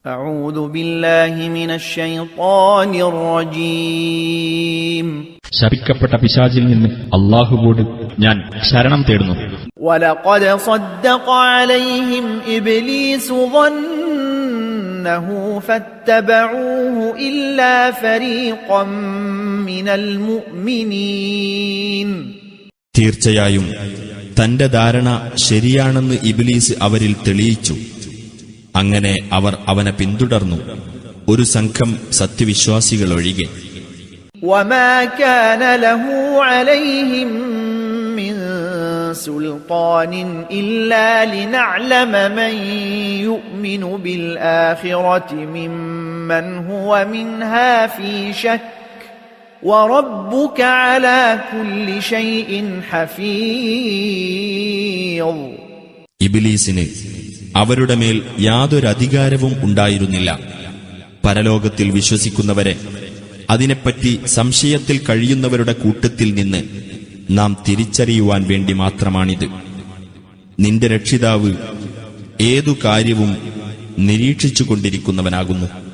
أعوذ بالله من الشيطان الرجيم. ശപിക്കപ്പെട്ട പിശാചിൽ നിന്ന് അല്ലാഹുവോട് ഞാൻ ശരണം തേടുന്നു. ولقد صدق عليهم إبليس ظنه فاتبعوه إلا فريقا من المؤمنين. തീർച്ചയായും തന്റെ ധാരണ ശരിയാണെന്ന് ഇബ്ലീസ് അവരിൽ തെളിയിച്ചു. അങ്ങനെ അവർ അവനെ പിന്തുടർന്നു, ഒരു സംഘം സത്യവിശ്വാസികൾ ഒഴികെ. وما كان له عليهم من سلطان إلا لنعلم من يؤمن بالآخرة ممن هو منها في شك وربك على كل شيء حفيظ. ഇബ്ലീസിന് അവരുടെ മേൽ യാതൊരധികാരവും ഉണ്ടായിരുന്നില്ല. പരലോകത്തിൽ വിശ്വസിക്കുന്നവരെ അതിനെപ്പറ്റി സംശയത്തിൽ കഴിയുന്നവരുടെ കൂട്ടത്തിൽ നിന്ന് നാം തിരിച്ചറിയുവാൻ വേണ്ടി മാത്രമാണിത്. നിന്റെ രക്ഷിതാവ് ഏതു കാര്യവും നിരീക്ഷിച്ചുകൊണ്ടിരിക്കുന്നവനാകുന്നു.